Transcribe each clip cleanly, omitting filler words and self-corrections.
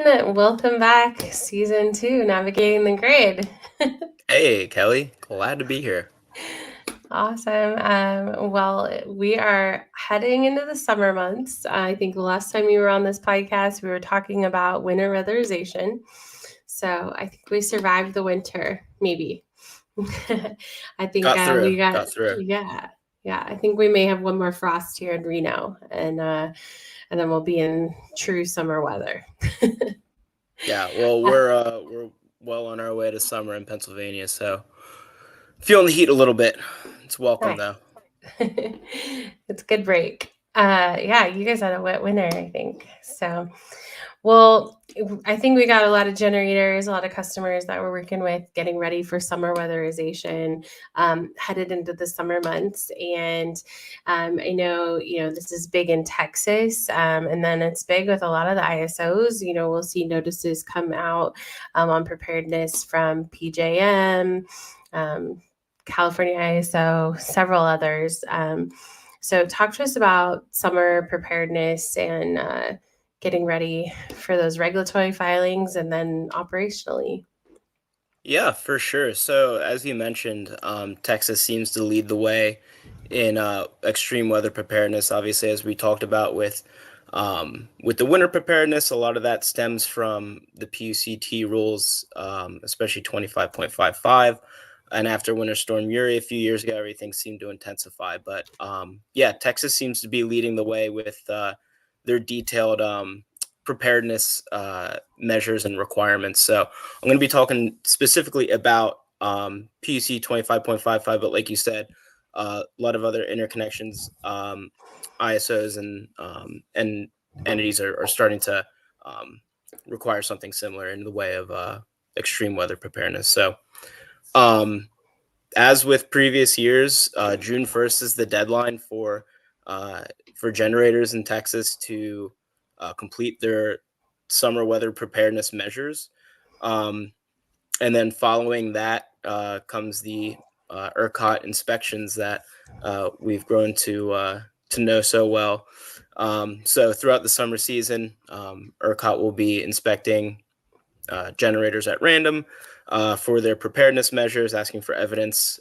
Ben. Welcome back. Season 2, Navigating the Grid. Hey, Kelly. Glad to be here. Awesome. Well, we are heading into the summer months. I think the last time you were on this podcast, we were talking about winter weatherization. So I think we survived the winter, maybe. I think we got, Got through. yeah. I think we may have one more frost here in Reno, and then we'll be in true summer weather. Yeah, well, we're well on our way to summer in Pennsylvania, so feeling the heat a little bit. It's welcome Nice. though. It's a good break. Yeah, you guys had a wet winter, I think. So, well, I think we got a lot of generators, a lot of customers that we're working with getting ready for summer weatherization, headed into the summer months. And I know, this is big in Texas, and then it's big with a lot of the ISOs. We'll see notices come out on preparedness from PJM. California ISO, several others. So, talk to us about summer preparedness and getting ready for those regulatory filings and then operationally. Yeah, for sure. So, as you mentioned, Texas seems to lead the way in extreme weather preparedness. Obviously, as we talked about with the winter preparedness, a lot of that stems from the PUCT rules, especially 25.55. And after Winter Storm Uri a few years ago, everything seemed to intensify. But yeah, Texas seems to be leading the way with their detailed preparedness measures and requirements. So I'm going to be talking specifically about PUC 25.55, but like you said, a lot of other interconnections, ISOs, and entities are starting to require something similar in the way of extreme weather preparedness. So, as with previous years, June 1st is the deadline for generators in Texas to complete their summer weather preparedness measures. And then following that comes the ERCOT inspections that we've grown to know so well. So throughout the summer season, ERCOT will be inspecting generators at random for their preparedness measures, asking for evidence,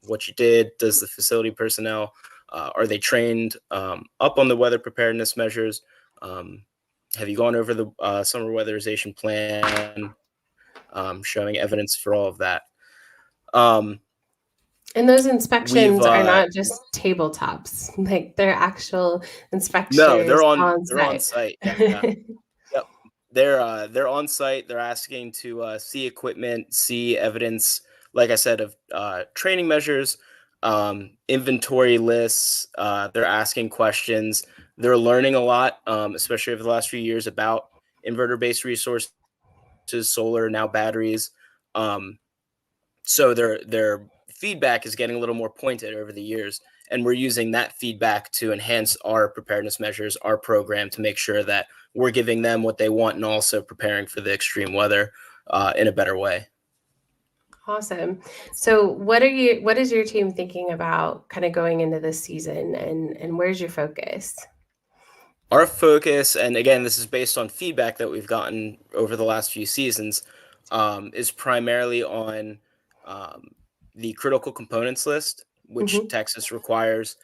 what you did, does the facility personnel, are they trained up on the weather preparedness measures? Have you gone over the summer weatherization plan, showing evidence for all of that? And those inspections are not just tabletops; like they're actual No, inspectors on they're on site. site. Yeah. Yep. They're on site. They're asking to see equipment, see evidence, like I said, of training measures, inventory lists. They're asking questions. They're learning a lot, especially over the last few years, about inverter-based resources, solar, now batteries. So their feedback is getting a little more pointed over the years, and we're using that feedback to enhance our preparedness measures, our program, to make sure that we're giving them what they want and also preparing for the extreme weather in a better way. Awesome. So what is your team thinking about kind of going into this season, and where's your focus? Our focus, and again, this is based on feedback that we've gotten over the last few seasons, is primarily on the critical components list, which Mm-hmm. Texas requires.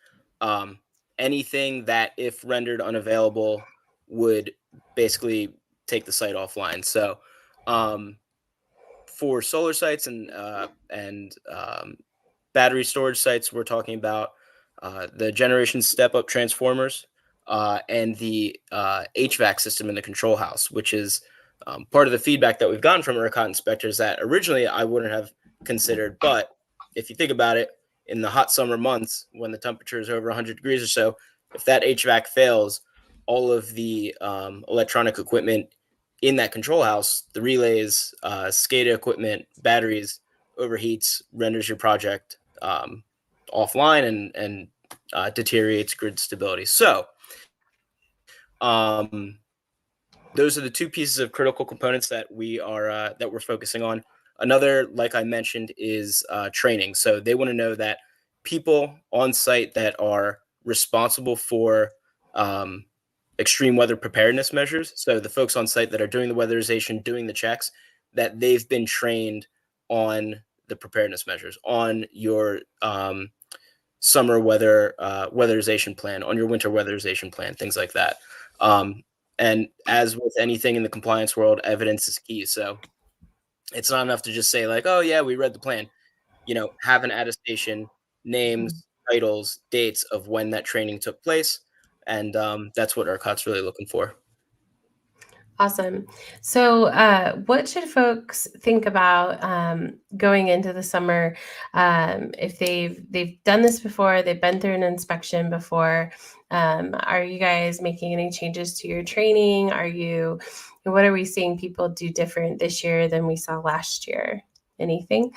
Anything that, if rendered unavailable, would basically take the site offline. So, for solar sites and battery storage sites, we're talking about the generation step-up transformers and the HVAC system in the control house, which is part of the feedback that we've gotten from ERCOT inspectors that originally I wouldn't have considered. But if you think about it, in the hot summer months when the temperature is over 100 degrees or so, if that HVAC fails, all of the electronic equipment in that control house, the relays, SCADA equipment, batteries, overheats, renders your project offline and deteriorates grid stability. So those are the two pieces of critical components that we're focusing on. Another, like I mentioned, is training. So they want to know that people on site that are responsible for extreme weather preparedness measures. So the folks on site that are doing the weatherization, doing the checks, that they've been trained on the preparedness measures, on your summer weatherization plan, on your winter weatherization plan, things like that. And as with anything in the compliance world, evidence is key. So it's not enough to just say like, oh yeah, we read the plan. Have an attestation, names, titles, dates of when that training took place, and that's what ERCOT's really looking for. Awesome. So, what should folks think about going into the summer if they've done this before, they've been through an inspection before? Are you guys making any changes to your training? What are we seeing people do different this year than we saw last year? Anything?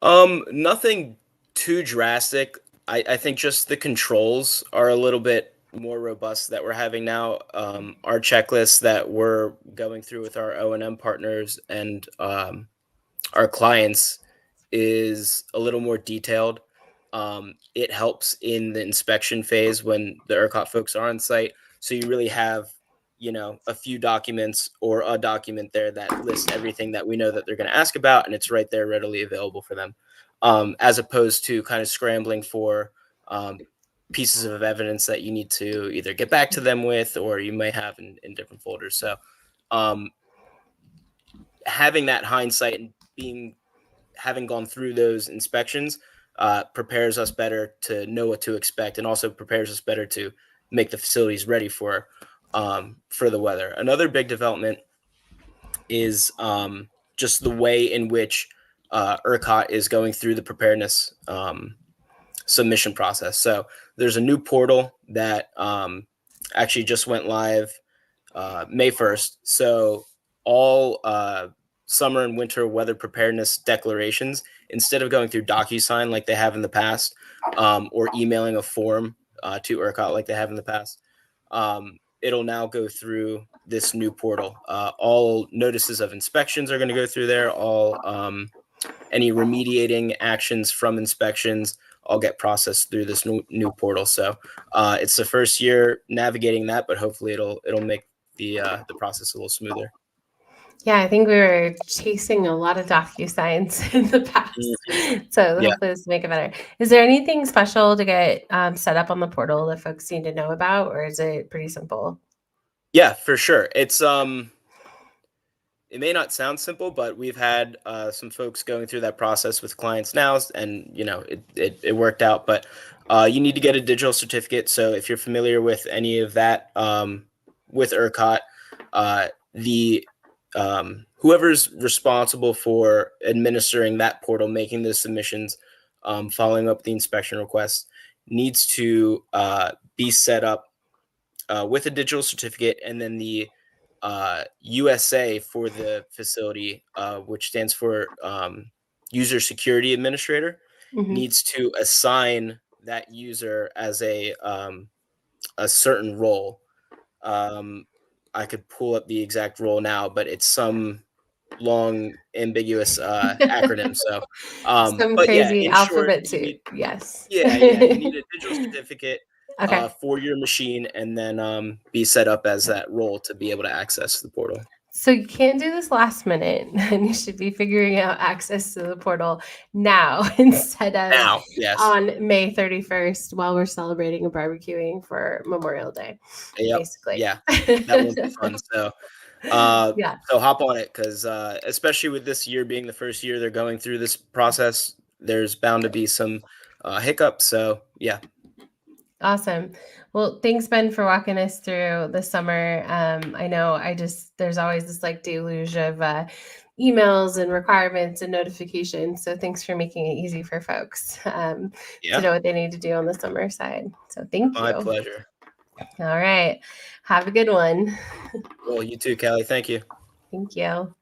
Nothing too drastic. I think just the controls are a little bit more robust that we're having now. Our checklists that we're going through with our O&M partners and our clients is a little more detailed. It helps in the inspection phase when the ERCOT folks are on site. So you really have, a few documents or a document there that lists everything that we know that they're going to ask about, and it's right there readily available for them. As opposed to kind of scrambling for pieces of evidence that you need to either get back to them with, or you may have in different folders. So having that hindsight and having gone through those inspections prepares us better to know what to expect, and also prepares us better to make the facilities ready for the weather. Another big development is just the way in which ERCOT is going through the preparedness submission process. So there's a new portal that actually just went live May 1st. So all summer and winter weather preparedness declarations, instead of going through DocuSign like they have in the past, or emailing a form to ERCOT like they have in the past, it'll now go through this new portal. All notices of inspections are going to go through there. All any remediating actions from inspections all get processed through this new portal. So it's the first year navigating that, but hopefully it'll make the process a little smoother. Yeah, I think we were chasing a lot of DocuSigns in the past. So Yeah. hopefully this will make it better. Is there anything special to get set up on the portal that folks need to know about, or is it pretty simple? Yeah, for sure. It's it may not sound simple, but we've had some folks going through that process with clients now, and it worked out. But you need to get a digital certificate. So if you're familiar with any of that with ERCOT, the whoever's responsible for administering that portal, making those submissions, following up the inspection requests, needs to be set up with a digital certificate, and then the USA for the facility, which stands for User Security Administrator, needs to assign that user as a certain role. I could pull up the exact role now, but it's some long ambiguous acronym. So, Some but yeah, crazy in short, alphabet you soup. need Yes. you need a digital certificate Okay. for your machine, and then be set up as that role to be able to access the portal. So you can't do this last minute, and you should be figuring out access to the portal now instead of Now, yes. on May 31st while we're celebrating and barbecuing for Memorial Day, Yep. basically. Yeah, that won't be fun. So, Yeah. so hop on it, because especially with this year being the first year they're going through this process, there's bound to be some hiccups. So, yeah. Awesome. Well, thanks, Ben, for walking us through the summer. I know there's always this like deluge of emails and requirements and notifications. So thanks for making it easy for folks to know what they need to do on the summer side. So thank you. My pleasure. All right. Have a good one. Well, you too, Kelly. Thank you. Thank you.